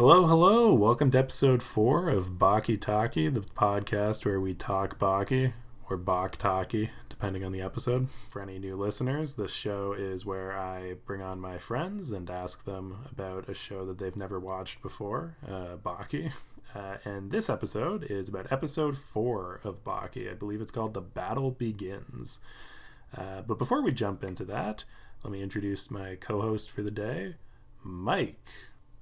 Hello, hello. Welcome to episode 4 of Baki Taki, the podcast where we talk Baki or Bak Taki, depending on the episode. For any new listeners, this show is where I bring on my friends and ask them about a show that they've never watched before, Baki. And this episode is about episode 4 of Baki. I believe it's called The Battle Begins. But before we jump into that, let me introduce my co-host for the day, Mike.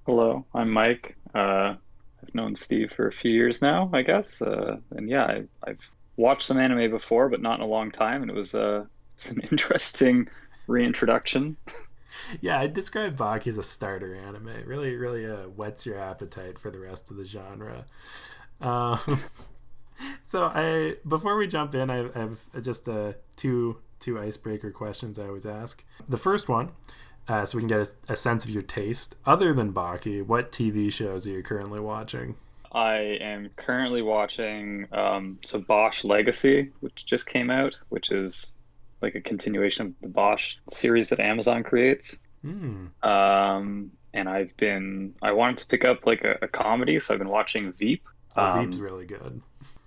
Hello, I'm Mike. I've known Steve for a few years now, I guess. And yeah, I've watched some anime before, but not in a long time. And it was an interesting reintroduction. Yeah, I'd describe Baki as a starter anime. Really whets your appetite for the rest of the genre. Um, before we jump in, I've just two icebreaker questions I always ask. The first one, so we can get a sense of your taste. Other than Baki, what TV shows are you currently watching? I am currently watching Bosch Legacy, which just came out, which is like a continuation of the Bosch series that Amazon creates. Mm. And I wanted to pick up like a comedy, so I've been watching Veep. Veep's really good.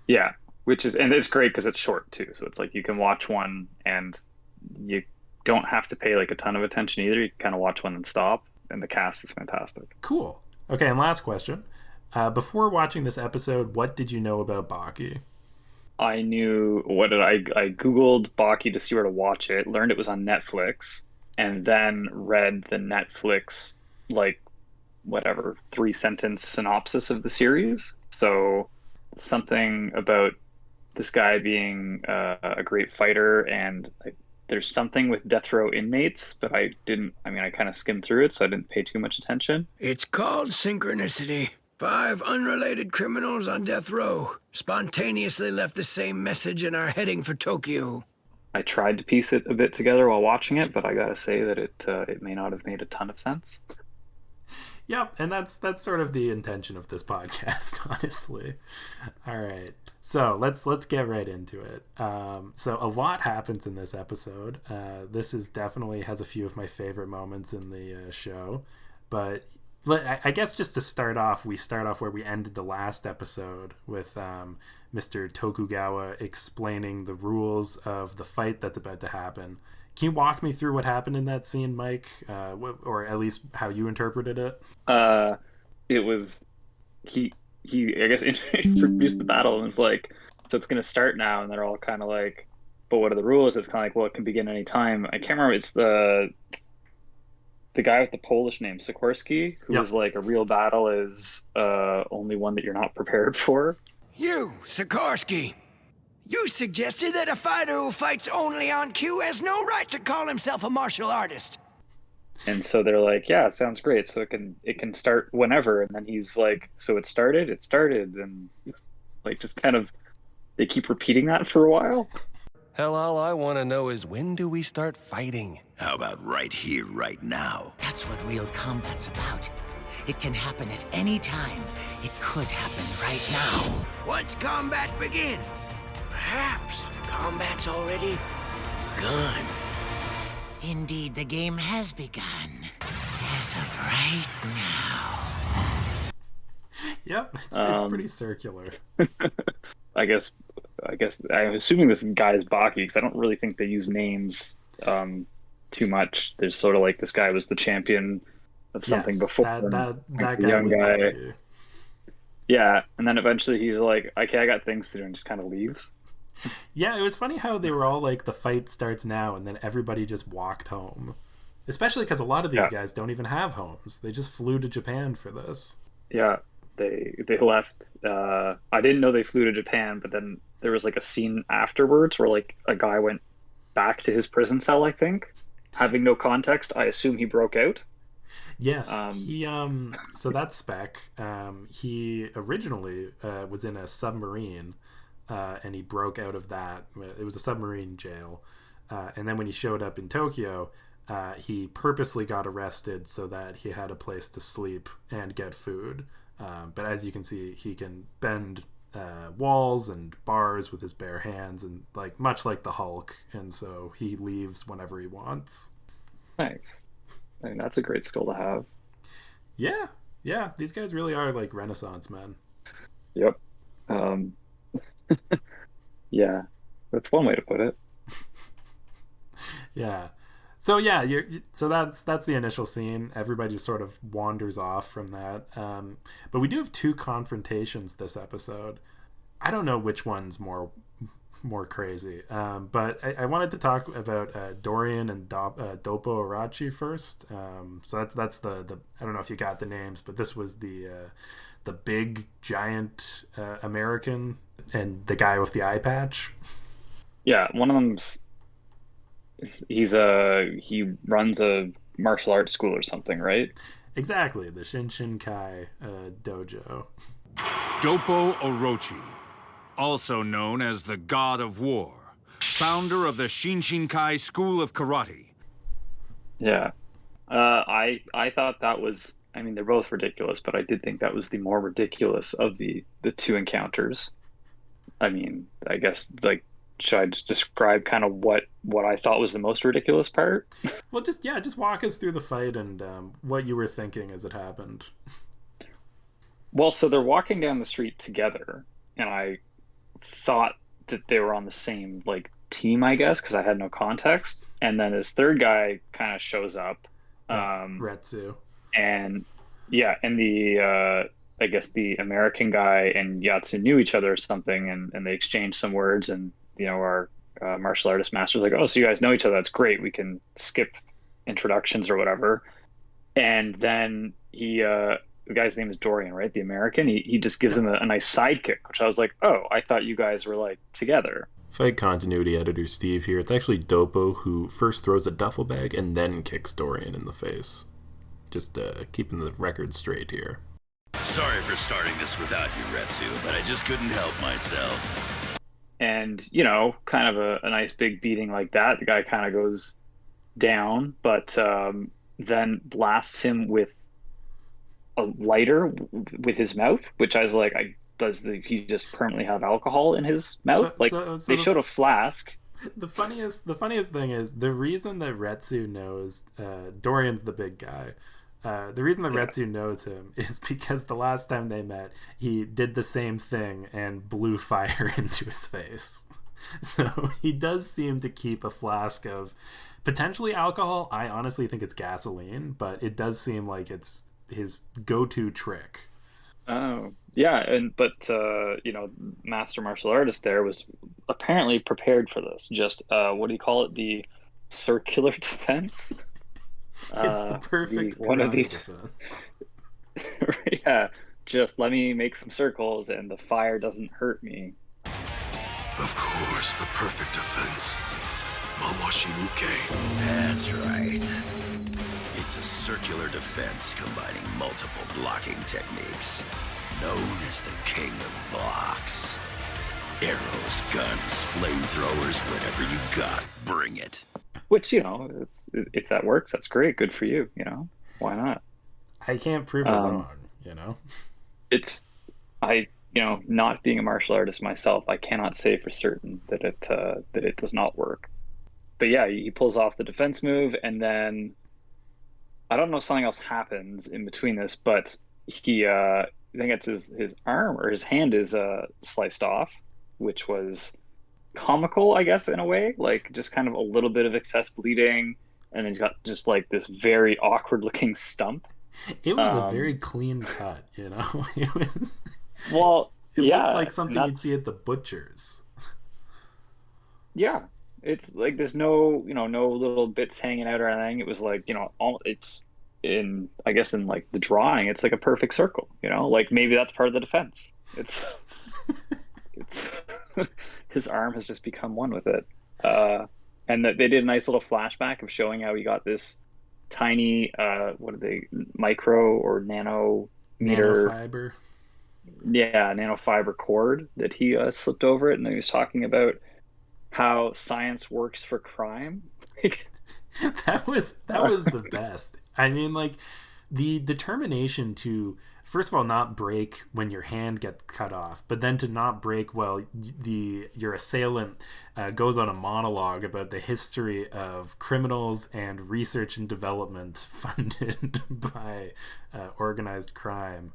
Yeah, and it's great because it's short too. So it's like you can watch one and you don't have to pay like a ton of attention either. You can kind of watch one and stop, and the cast is fantastic. Cool. Okay, and last question. Before watching this episode, what did you know about Baki? I Googled Baki to see where to watch it, learned it was on Netflix, and then read the Netflix, like, whatever, 3-sentence synopsis of the series. So something about this guy being a great fighter, and there's something with death row inmates, but I kind of skimmed through it, so I didn't pay too much attention. It's called synchronicity. 5 unrelated criminals on death row spontaneously left the same message and are heading for Tokyo. I tried to piece it a bit together while watching it, but I gotta say that it may not have made a ton of sense. Yep, and that's sort of the intention of this podcast, honestly. All right, so let's get right into it. So a lot happens in this episode. This is definitely has a few of my favorite moments in the show, but I guess just to start off, we start off where we ended the last episode with Mr. Tokugawa explaining the rules of the fight that's about to happen. Can you walk me through what happened in that scene, Mike? Or at least how you interpreted it? It was he I guess introduced the battle and was like, so it's gonna start now, and they're all kind of like, but what are the rules? It's kind of like, well, it can begin any time. I can't remember. It's the guy with the Polish name, Sikorsky, who was like, a real battle is only one that you're not prepared for. You, Sikorsky! You suggested that a fighter who fights only on cue has no right to call himself a martial artist. And so they're like, yeah, it sounds great. So it can start whenever. And then he's like, so it started. And like, just kind of, they keep repeating that for a while. Hell, all I want to know is, when do we start fighting? How about right here, right now? That's what real combat's about. It can happen at any time. It could happen right now. Once combat begins, perhaps combat's already begun. Indeed, the game has begun. As of right now. Yep, it's pretty circular. I guess I'm assuming this guy is Baki, because I don't really think they use names too much. There's sort of like, this guy was the champion of something before. That guy young was guy. Baki. Yeah, and then eventually he's like, okay, I got things to do, and just kind of leaves. Yeah, it was funny how they were all like, the fight starts now, and then everybody just walked home. Especially because a lot of these guys don't even have homes. They just flew to Japan for this. Yeah, they left. I didn't know they flew to Japan, but then there was like a scene afterwards where like a guy went back to his prison cell, I think. Having no context, I assume he broke out. Yes, he so that's Spec. He originally was in a submarine, and he broke out of that. It was a submarine jail, and then when he showed up in Tokyo, he purposely got arrested so that he had a place to sleep and get food. But as you can see, he can bend walls and bars with his bare hands, and like much like the Hulk, and so he leaves whenever he wants. Nice. I mean, that's a great skill to have. Yeah, Yeah, these guys really are like Renaissance men. Yep. Um, yeah, that's one way to put it. Yeah. So yeah, so that's the initial scene. Everybody just sort of wanders off from that. But we do have two confrontations this episode. I don't know which one's more crazy. But I wanted to talk about Dorian and Dopo Arachi first. So that's the I don't know if you got the names, but this was the big giant American and the guy with the eye patch. Yeah, one of them's he runs a martial arts school or something, right? Exactly, the Shinshinkai dojo. Dopo Orochi, also known as the God of War, founder of the Shinshinkai School of Karate. Yeah. I thought that was, I mean, they're both ridiculous, but I did think that was the more ridiculous of the two encounters. I mean, I guess, like, should I just describe kind of what I thought was the most ridiculous part? Well, just walk us through the fight and what you were thinking as it happened. Well, so they're walking down the street together, and I thought that they were on the same, like, team, I guess, because I had no context. And then this third guy kind of shows up. Retsu. And yeah, and the I guess the American guy and Yatsu knew each other or something, and they exchanged some words, and our martial artist master was like, oh, so you guys know each other, that's great, we can skip introductions or whatever. And then the guy's name is Dorian, right, the American, he just gives him a nice sidekick, which I was like, oh, I thought you guys were like together. Fight continuity editor Steve here. It's actually Dopo who first throws a duffel bag and then kicks Dorian in the face. Just keeping the record straight here. Sorry for starting this without you, Retsu, but I just couldn't help myself. And, kind of a nice big beating like that. The guy kind of goes down, but then blasts him with a lighter with his mouth, which I was like, does he just permanently have alcohol in his mouth? They showed a flask. The funniest thing is the reason that Retsu knows Dorian's the big guy. The reason that Retsu knows him is because the last time they met, he did the same thing and blew fire into his face. So he does seem to keep a flask of potentially alcohol. I honestly think it's gasoline, but it does seem like it's his go-to trick. Oh, yeah, but master martial artist there was apparently prepared for this. Just what do you call it? The circular defense. It's the perfect one of these. defense. Yeah, just let me make some circles and the fire doesn't hurt me. Of course, the perfect defense. Mawashi Uke. That's right. It's a circular defense combining multiple blocking techniques, known as the King of Blocks. Arrows, guns, flamethrowers, whatever you got, bring it. Which, if that works, that's great. Good for you, Why not? I can't prove it wrong, not being a martial artist myself, I cannot say for certain that it does not work. But yeah, he pulls off the defense move, and then I don't know if something else happens in between this, but he I think it's his arm or his hand is sliced off, which was comical, I guess, in a way, like just kind of a little bit of excess bleeding, and then he's got just like this very awkward looking stump. It was a very clean cut, It was. Well, it yeah, looked like something you'd see at the butcher's. Yeah, it's like there's no no little bits hanging out or anything. It was like it's in, I guess, in like the drawing, it's like a perfect circle. Like maybe that's part of the defense. It's his arm has just become one with it. And that they did a nice little flashback of showing how he got this tiny micro or nanometer nanofiber. Yeah, nanofiber cord that he slipped over it, and then he was talking about how science works for crime. that was the best. I mean, like, the determination to, first of all, not break when your hand gets cut off, but then to not break while your assailant goes on a monologue about the history of criminals and research and development funded by organized crime.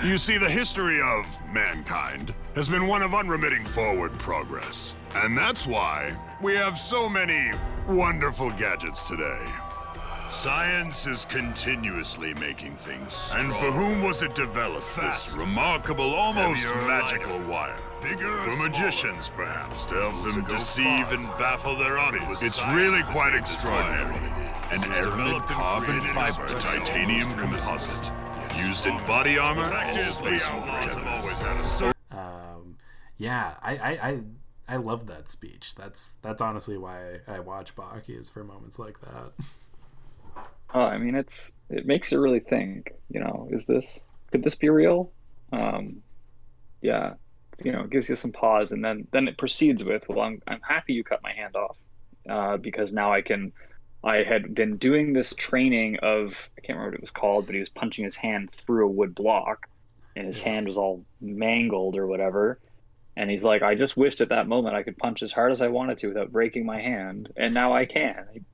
You see, the history of mankind has been one of unremitting forward progress. And that's why we have so many wonderful gadgets today. Science is continuously making things stronger. And for whom was it developed, this remarkable, almost magical wire? For magicians, perhaps, to help them deceive and baffle their audience. It's really quite extraordinary. An aramid carbon fiber titanium composite. Used in body armor and space weapons. Yeah, I love that speech. That's honestly why I watch Baki, is for moments like that. Oh, I mean, it makes you really think, could this be real? Yeah, it gives you some pause, and then it proceeds with, well, I'm happy you cut my hand off, because now I had been doing this training of, I can't remember what it was called, but he was punching his hand through a wood block, and his hand was all mangled or whatever. And he's like, I just wished at that moment I could punch as hard as I wanted to without breaking my hand, and now I can.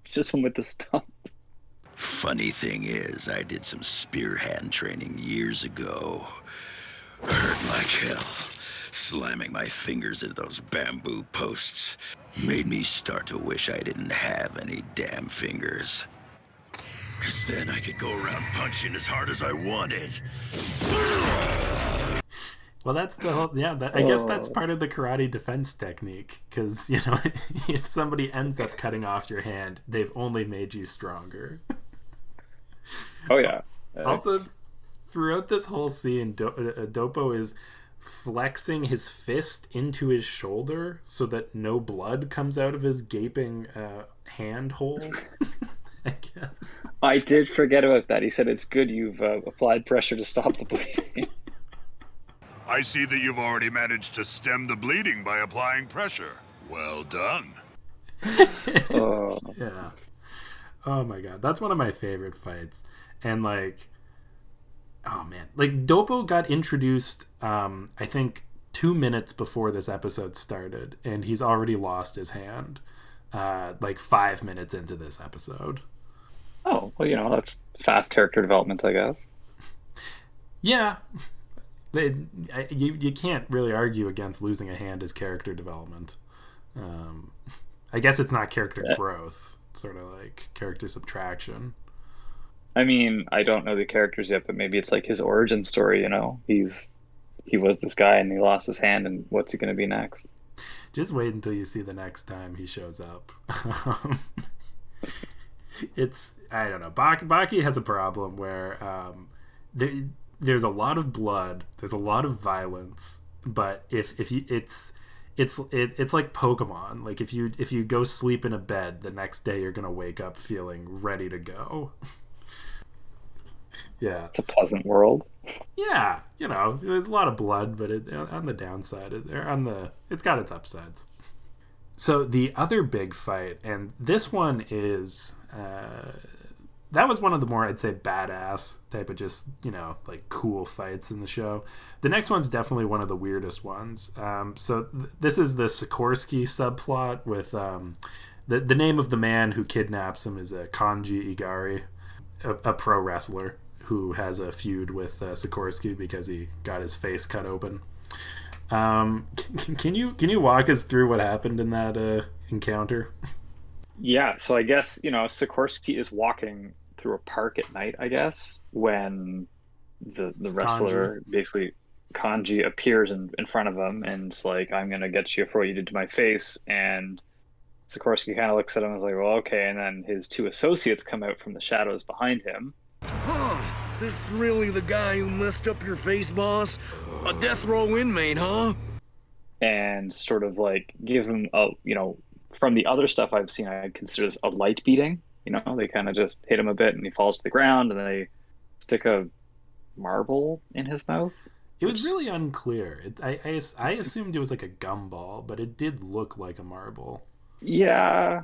Just with the stuff. Funny thing is, I did some spear hand training years ago. Hurt like hell. Slamming my fingers into those bamboo posts made me start to wish I didn't have any damn fingers. 'Cause then I could go around punching as hard as I wanted. Well, that's the whole, I guess that's part of the karate defense technique, because, if somebody ends up cutting off your hand, they've only made you stronger. Oh, yeah. Also, throughout this whole scene, Doppo is flexing his fist into his shoulder so that no blood comes out of his gaping hand hole. I guess. I did forget about that. He said it's good you've applied pressure to stop the bleeding. I see that you've already managed to stem the bleeding by applying pressure. Well done. Yeah. Oh my god, that's one of my favorite fights. And oh man, Doppo got introduced I think 2 minutes before this episode started, and he's already lost his hand 5 minutes into this episode. Oh, well, that's fast character development, I guess. Yeah. You can't really argue against losing a hand as character development. I guess it's not character growth, it's sort of like character subtraction. I mean, I don't know the characters yet, but maybe it's like his origin story, he was this guy and he lost his hand, and what's he going to be next? Just wait until you see the next time he shows up. I don't know. Baki has a problem where there's a lot of blood, there's a lot of violence, but if you it's like Pokemon. Like if you go sleep in a bed, the next day you're gonna wake up feeling ready to go. Yeah, it's a pleasant world. Yeah, there's a lot of blood, but on the downside, it's got its upsides. So the other big fight, and this one is that was one of the more, I'd say, badass type of just cool fights in the show. The next one's definitely one of the weirdest ones. This is the Sikorsky subplot with the name of the man who kidnaps him is Kanji Igari, a pro wrestler who has a feud with Sikorsky because he got his face cut open. Can you walk us through what happened in that encounter? Yeah, so I guess, Sikorsky is walking through a park at night, I guess, when the wrestler, basically Kanji, appears in front of him and it's like, I'm going to get you for what you did to my face. And Sikorsky kind of looks at him and is like, well, okay. And then his two associates come out from the shadows behind him. Huh, this is really the guy who messed up your face, boss? A death row inmate, huh? And sort of give him from the other stuff I've seen, I consider this a light beating. They kind of just hit him a bit and he falls to the ground, and they stick a marble in his mouth. It was really unclear. I assumed it was like a gumball, but it did look like a marble. Yeah,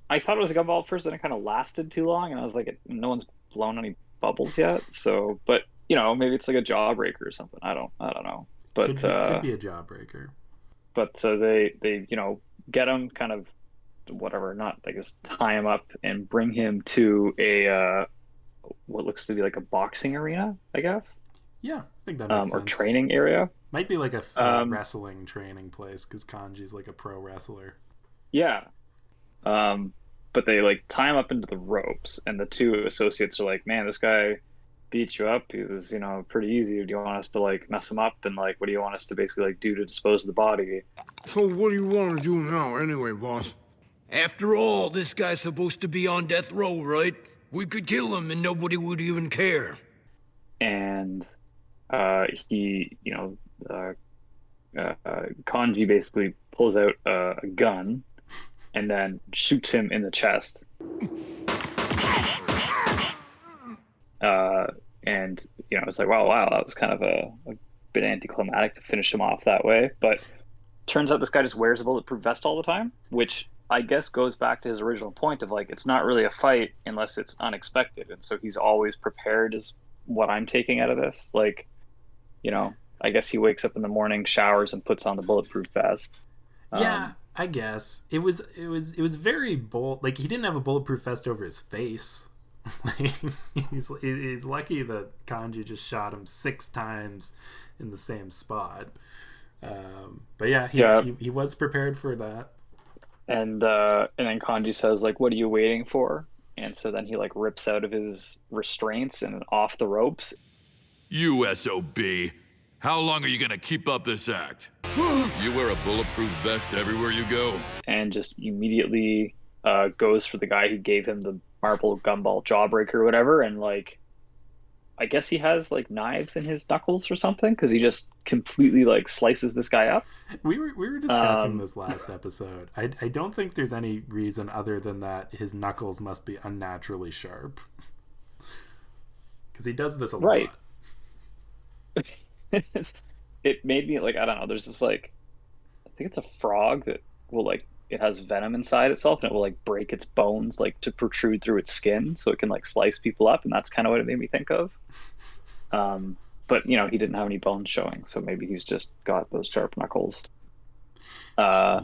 I thought it was a gumball at first, and it kind of lasted too long, and I was like, no one's blown any bubbles yet. So, but maybe it's like a jawbreaker or something. I don't know. But could be a jawbreaker. But so they get him kind of whatever, not I guess tie him up and bring him to a what looks to be like a boxing arena, I guess. Yeah, I think that makes sense. Or training area. Might be like a wrestling training place because Kanji's like a pro wrestler. Yeah. But they like tie him up into the ropes, and the two associates are like, "Man, this guy beat you up. He was, pretty easy. Do you want us to like mess him up? And like, what do you want us to basically like do to dispose of the body?" So what do you want to do now anyway, boss? After all, this guy's supposed to be on death row, right? We could kill him and nobody would even care. And he, Kanji basically pulls out a gun and then shoots him in the chest. And it's like, wow, that was kind of a bit anticlimactic to finish him off that way. But turns out this guy just wears a bulletproof vest all the time, which I guess goes back to his original point of like, it's not really a fight unless it's unexpected. And so he's always prepared is what I'm taking out of this. Like, I guess he wakes up in the morning, showers, and puts on the bulletproof vest. Yeah, I guess it was very bold. Like, he didn't have a bulletproof vest over his face. He's lucky that Kanji just shot him 6 times in the same spot. But yeah, he was prepared for that. And then Kanji says like, "What are you waiting for?" And so then he like rips out of his restraints and off the ropes. "You SOB, how long are you gonna keep up this act? You wear a bulletproof vest everywhere you go." And just immediately goes for the guy who gave him the marble gumball jawbreaker or whatever, and like, I guess he has like knives in his knuckles or something, because he just completely like slices this guy up. We were discussing this last episode. I don't think there's any reason other than that his knuckles must be unnaturally sharp, because he does this a lot. It made me like, I don't know, there's this like, I think it's a frog that will like, it has venom inside itself, and it will like break its bones like to protrude through its skin so it can like slice people up, and that's kind of what it made me think of. But he didn't have any bones showing, so maybe he's just got those sharp knuckles. But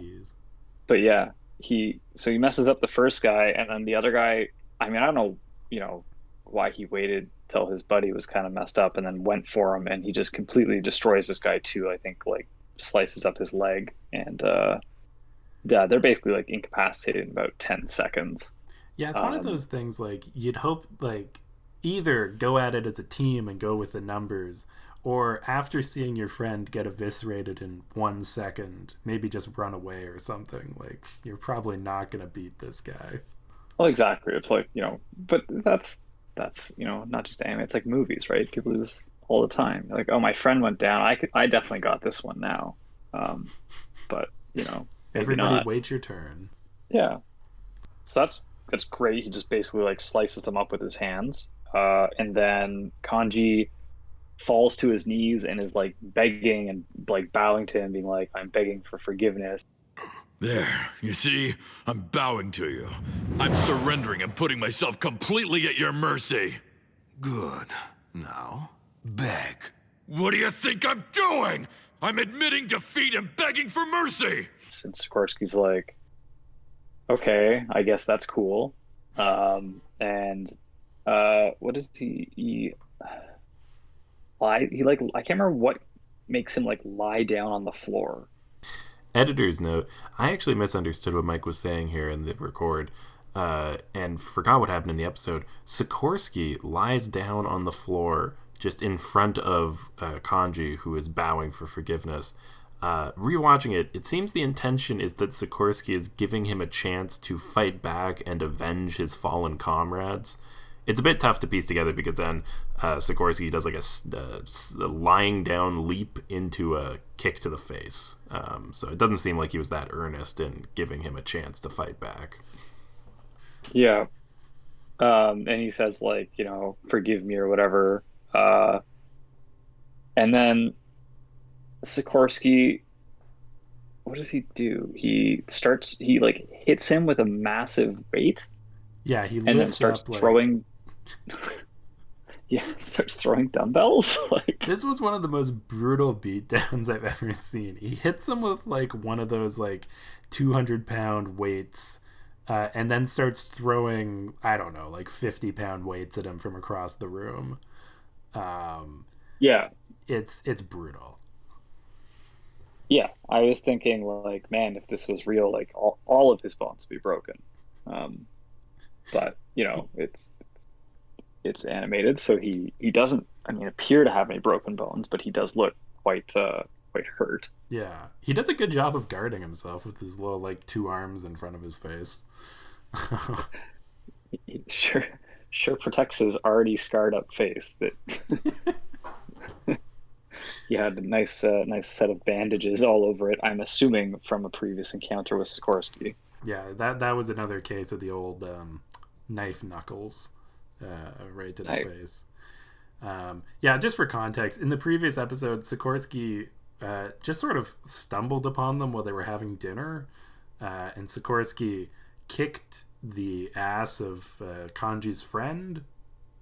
yeah, he messes up the first guy, and then the other guy, I mean, I don't know why he waited till his buddy was kind of messed up and then went for him, and he just completely destroys this guy too. I think like slices up his leg, and yeah, they're basically like incapacitated in about 10 seconds. Yeah, it's one of those things like you'd hope like either go at it as a team and go with the numbers, or after seeing your friend get eviscerated in 1 second, maybe just run away or something. Like, you're probably not going to beat this guy. Well, exactly. It's like, but that's not just anime. It's like movies, right? People do this all the time. Like, oh, my friend went down. I definitely got this one now. But everybody not. Wait your turn. Yeah. So that's great. He just basically like slices them up with his hands. And then Kanji falls to his knees and is like begging and like bowing to him, being like, "I'm begging for forgiveness." There, you see? I'm bowing to you. I'm surrendering and putting myself completely at your mercy. Good. Now, beg. What do you think I'm doing? I'm admitting defeat and begging for mercy. And Sikorsky's like, "Okay, I guess that's cool." What is he lie? He like, I can't remember what makes him like lie down on the floor. Editor's note: I actually misunderstood what Mike was saying here in the record, and forgot what happened in the episode. Sikorsky lies down on the floor just in front of Kanji, who is bowing for forgiveness. Rewatching it, it seems the intention is that Sikorsky is giving him a chance to fight back and avenge his fallen comrades. It's a bit tough to piece together because then Sikorsky does like a lying down leap into a kick to the face. So it doesn't seem like he was that earnest in giving him a chance to fight back. Yeah. And he says like, "Forgive me" or whatever. And then Sikorsky what does he do? He like hits him with a massive weight Yeah, he and then lifts starts up like throwing. Yeah, starts throwing dumbbells. Like, this was one of the most brutal beatdowns I've ever seen. He hits him with like one of those like 200-pound weights, and then starts throwing, I don't know, like 50-pound weights at him from across the room. yeah, It's brutal. yeah. I was thinking like, man, if this was real, like all of his bones would be broken. But you know, it's animated, so he doesn't, I mean, appear to have any broken bones, but he does look quite hurt. Yeah, he does a good job of guarding himself with his little like two arms in front of his face. He sure protects his already scarred up face. That he had a nice set of bandages all over it. I'm assuming from a previous encounter with Sikorsky. Yeah, that was another case of the old knife knuckles, right to the face. Yeah, just for context, in the previous episode, Sikorsky just sort of stumbled upon them while they were having dinner, and Sikorsky kicked the ass of Kanji's friend,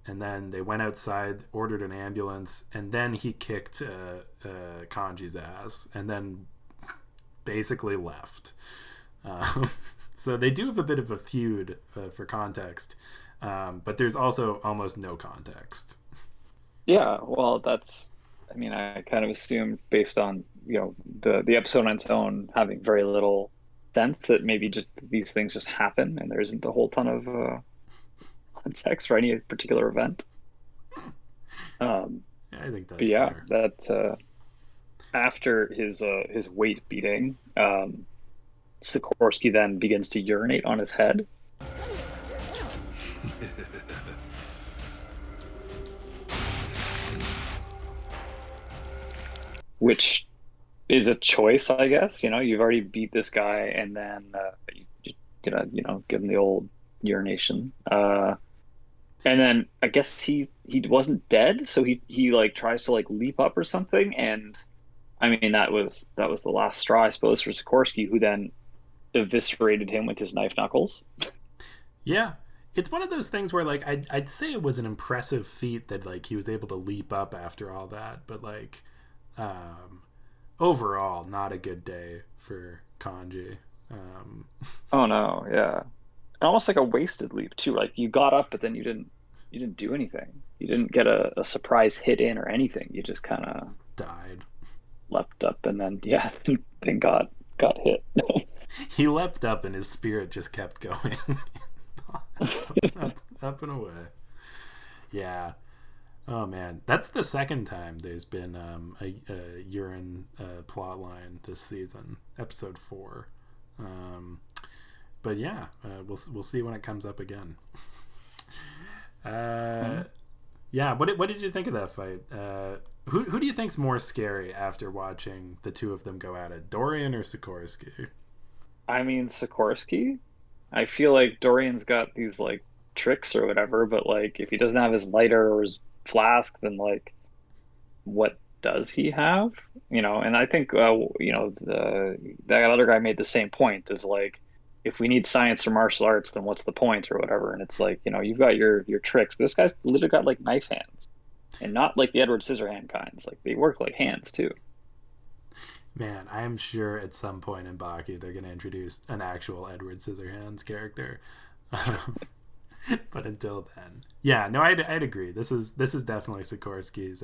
and then they went outside, ordered an ambulance, and then he kicked Kanji's ass, and then basically left. So they do have a bit of a feud, for context, but there's also almost no context. Yeah, well, I mean, I kind of assumed based on, you know, the episode on its own having very little sense that maybe just these things just happen and there isn't a whole ton of context for any particular event. Yeah, I think that's fair. That after his weight beating, Sikorsky then begins to urinate on his head. Which is a choice, I guess. You know, you've already beat this guy, and then you gotta, you know, give him the old urination. And then I guess he wasn't dead, so he like tries to like leap up or something, and I mean that was the last straw, I suppose, for Sikorsky, who then eviscerated him with his knife knuckles. Yeah. It's one of those things where like I'd say it was an impressive feat that like he was able to leap up after all that, but like overall not a good day for Kanji. Oh no, yeah. Almost like a wasted leap too. Like you got up, but then you didn't do anything. You didn't get a surprise hit in or anything. You just kind of died, leapt up, and then then got hit. He leapt up and his spirit just kept going. up and away. Yeah. Oh man, that's the second time there's been a urine plot line this season, episode 4. But yeah, we'll see when it comes up again. Yeah, what did you think of that fight? Who do you think's more scary after watching the two of them go at it, Dorian or Sikorsky? I mean, Sikorsky. I feel like Dorian's got these like tricks or whatever, but like if he doesn't have his lighter or his flask, then like what does he have? You know, and I think you know, that other guy made the same point of like, if we need science or martial arts, then what's the point or whatever? And it's like, you know, you've got your tricks, but this guy's literally got like knife hands, and not like the Edward Scissorhand kinds. Like they work like hands too. Man, I'm sure at some point in Baki they're going to introduce an actual Edward Scissorhands character. But until then, yeah, no, I'd agree. This is definitely Sikorsky's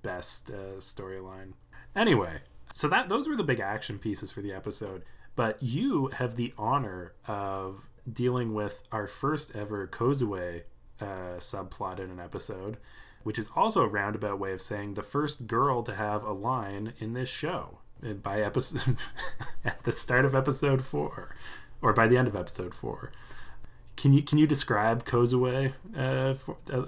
best storyline. Anyway, so those were the big action pieces for the episode. But you have the honor of dealing with our first ever Kozue subplot in an episode, which is also a roundabout way of saying the first girl to have a line in this show by episode at the start of episode 4, or by the end of episode 4. Can you describe Kozue a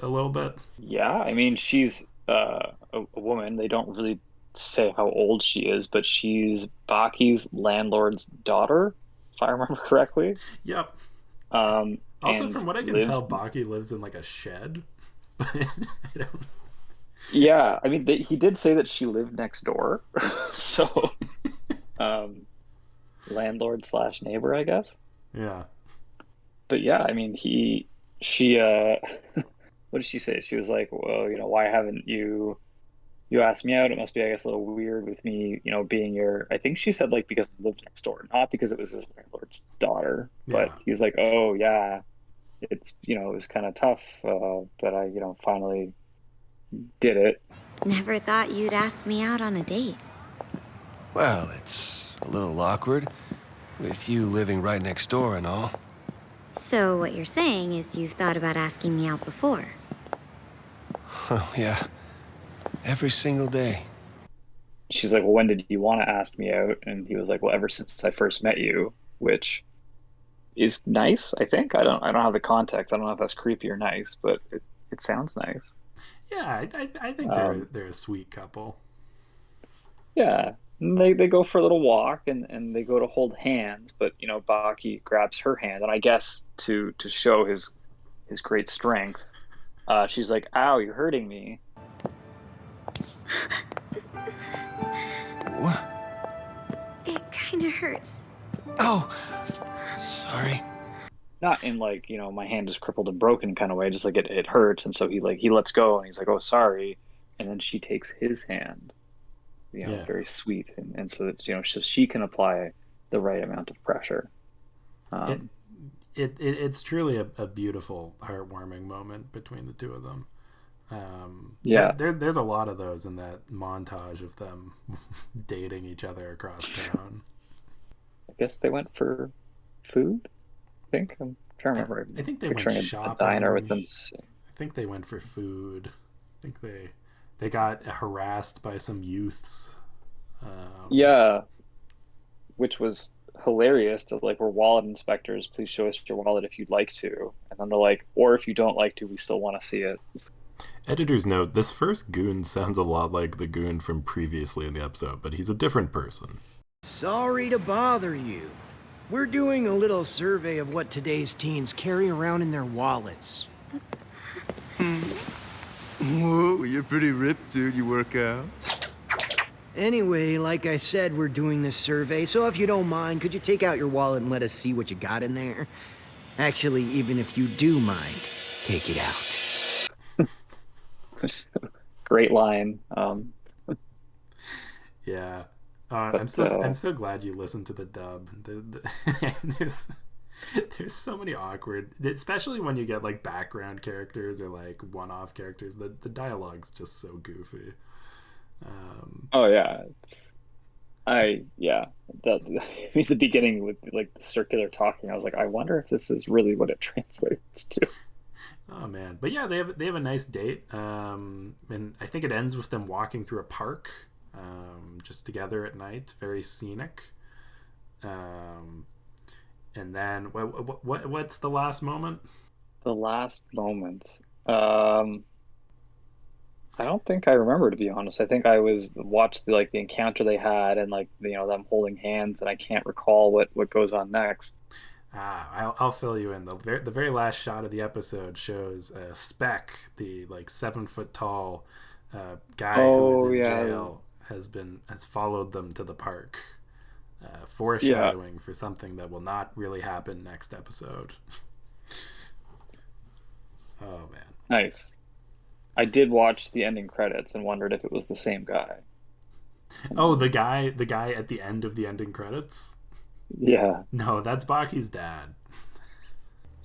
little bit? Yeah, I mean, she's a woman. They don't really say how old she is, but she's Baki's landlord's daughter, if I remember correctly. Yep. Also, from what I can tell, Baki lives in like a shed. Yeah, I mean, he did say that she lived next door, so landlord slash neighbor, I guess. Yeah. But yeah, I mean, she, what did she say? She was like, well, why haven't you asked me out? It must be, I guess, a little weird with me, being your, I think she said like because I lived next door, not because it was his landlord's daughter, but Yeah. he's like, oh yeah, it's, it was kind of tough, but I, finally did it. Never thought you'd ask me out on a date. Well, it's a little awkward, with you living right next door and all. So what you're saying is you've thought about asking me out before? Oh, yeah. Every single day. She's like, well, when did you want to ask me out? And he was like, well, ever since I first met you, which is nice, I think. I don't have the context. I don't know if that's creepy or nice, but it sounds nice. Yeah, I think they're a sweet couple. Yeah. And they go for a little walk and they go to hold hands, but Baki grabs her hand, and I guess to show his great strength, she's like, ow, you're hurting me. What? It kind of hurts. Oh, sorry. Not in like, my hand is crippled and broken kind of way, just like it hurts, and so he lets go and he's like, oh, sorry, and then she takes his hand, Yeah. very sweet, and so that so she can apply the right amount of pressure. It's truly a beautiful, heartwarming moment between the two of them. Yeah, there's a lot of those in that montage of them dating each other across town. I guess they went for food. I think I'm trying to remember. I think they Picturing went a shopping. diner with them. I think they went for food. I think they got harassed by some youths. Yeah, which was hilarious. To like, we're wallet inspectors. Please show us your wallet if you'd like to. And then they're like, or if you don't like to, we still want to see it. Editor's note: this first goon sounds a lot like the goon from previously in the episode, but he's a different person. Sorry to bother you. We're doing a little survey of what today's teens carry around in their wallets. Whoa, you're pretty ripped, dude. You work out? Anyway, like I said, we're doing this survey, so if you don't mind, could you take out your wallet and let us see what you got in there? Actually, even if you do mind, take it out. Great line. Yeah. I'm so glad you listened to the dub. There's so many awkward, especially when you get like background characters or like one-off characters. The dialogue's just so goofy. Oh yeah, the beginning with like the circular talking. I was like, I wonder if this is really what it translates to. Oh man, but yeah, they have a nice date, and I think it ends with them walking through a park, just together at night, very scenic. And then what's the last moment? The last moment. I don't think I remember, to be honest. I think I watched the encounter they had and them holding hands, and I can't recall what goes on next. I'll fill you in. The very last shot of the episode shows Speck, the 7 foot tall guy who is in jail, has followed them to the park, foreshadowing for something that will not really happen next episode. Oh man, nice. I did watch the ending credits and wondered if it was the same guy. Oh, the guy at the end of the ending credits? Yeah. No, that's Baki's dad.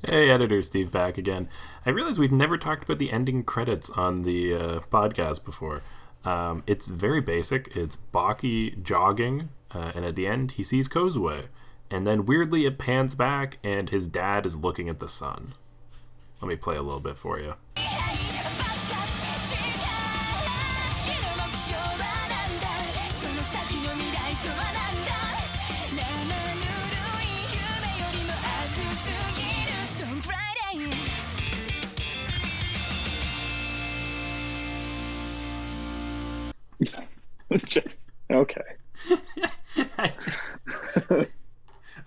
Hey, editor Steve back again. I realize we've never talked about the ending credits on the podcast before. It's very basic. It's Baki jogging, and at the end he sees Kozue. And then weirdly it pans back and his dad is looking at the sun. Let me play a little bit for you. It's just okay.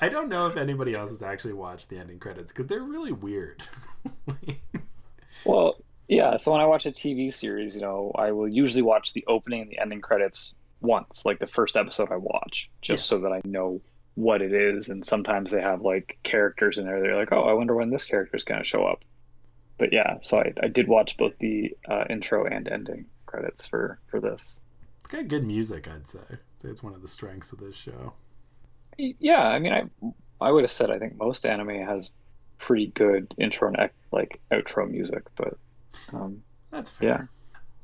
I don't know if anybody else has actually watched the ending credits because they're really weird. Well, yeah. So when I watch a TV series, I will usually watch the opening and the ending credits once, like the first episode I watch, just so that I know what it is. And sometimes they have like characters in there. They're like, oh, I wonder when this character is going to show up. But yeah, so I did watch both the intro and ending credits for this. It's got good music, I'd say. It's one of the strengths of this show. Yeah, I mean, I would have said I think most anime has pretty good intro and like outro music, but that's fair. Yeah.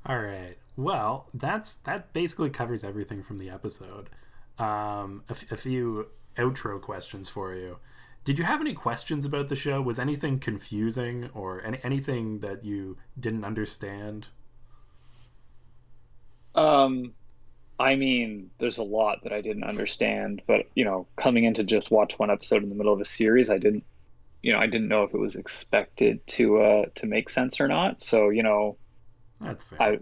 All right. Well, that basically covers everything from the episode. A few outro questions for you. Did you have any questions about the show? Was anything confusing or anything that you didn't understand? I mean, there's a lot that I didn't understand, but coming in to just watch one episode in the middle of a series, I didn't know if it was expected to make sense or not. So, that's fair.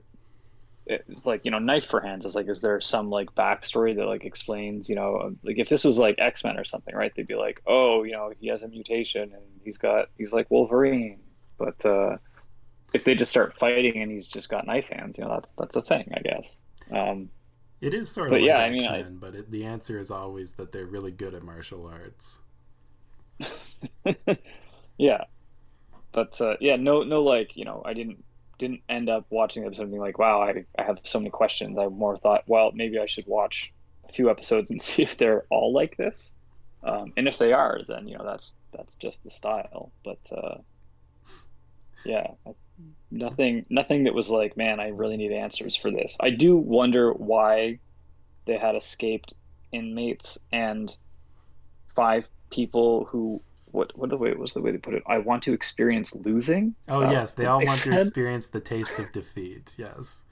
It's like, knife for hands. It's like, is there some like backstory that like explains, like if this was like X-Men or something, right? They'd be like, oh, he has a mutation and he's like Wolverine. But if they just start fighting and he's just got knife hands, that's a thing, I guess. It is sort of like X-Men, but the answer is always that they're really good at martial arts. Yeah. But no, like, I didn't end up watching the episode and being like, wow, I have so many questions. I more thought, well, maybe I should watch a few episodes and see if they're all like this. And if they are, then, that's just the style. But yeah, nothing that was like, man, I really need answers for this. I do wonder why they had escaped inmates and 5 people who what was the way they put it? I want to experience losing. Oh yes, they all want to experience the taste of defeat. Yes,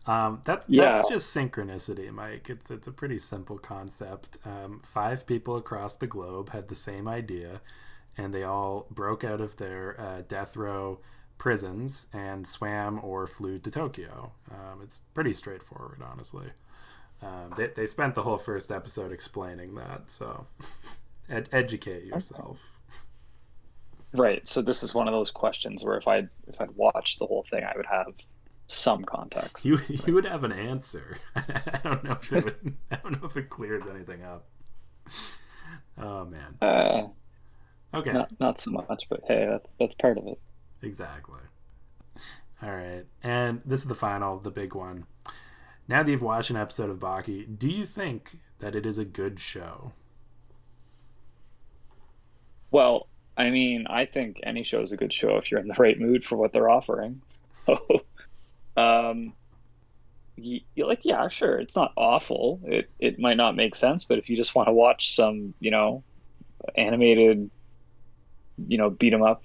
that's just synchronicity, Mike. It's a pretty simple concept. 5 people across the globe had the same idea, and they all broke out of their death row prisons and swam or flew to Tokyo. It's pretty straightforward, honestly. They spent the whole first episode explaining that, so educate yourself. Right. So this is one of those questions where if I'd watched the whole thing, I would have some context. You would have an answer. I don't know if it clears anything up. Oh man. Okay. Not so much, but hey, that's part of it. Exactly. All right. And this is the big one. Now that you've watched an episode of Baki, do you think that it is a good show? Well, I mean, I think any show is a good show if you're in the right mood for what they're offering. So, yeah, sure, it's not awful. It might not make sense, but if you just want to watch some, animated, beat 'em up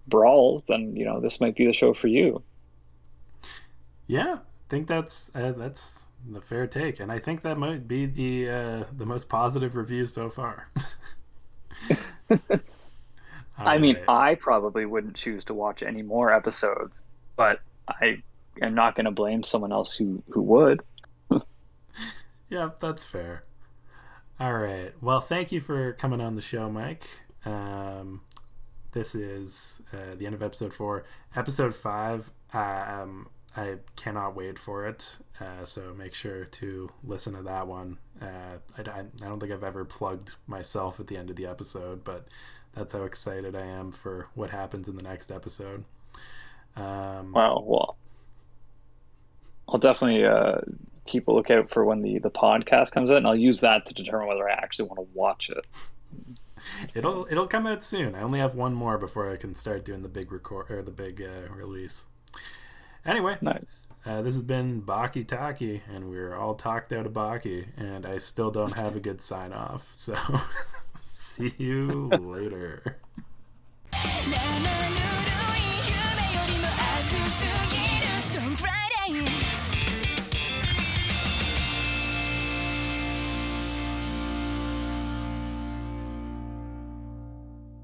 brawls, then this might be the show for you. Yeah, I think that's the fair take, and I think that might be the most positive review so far. I mean, I probably wouldn't choose to watch any more episodes, but I am not going to blame someone else who would. Yeah, that's fair. All right. Well, thank you for coming on the show, Mike. This is the end of episode 4. Episode 5, I cannot wait for it, so make sure to listen to that one. I don't think I've ever plugged myself at the end of the episode, but that's how excited I am for what happens in the next episode. Well, I'll definitely keep a lookout for when the podcast comes out, and I'll use that to determine whether I actually want to watch it. It'll come out soon. I only have one more before I can start doing the big release. Anyway, nice. This has been Baki Taki, and we're all talked out of Baki, and I still don't have a good sign off. So see you later.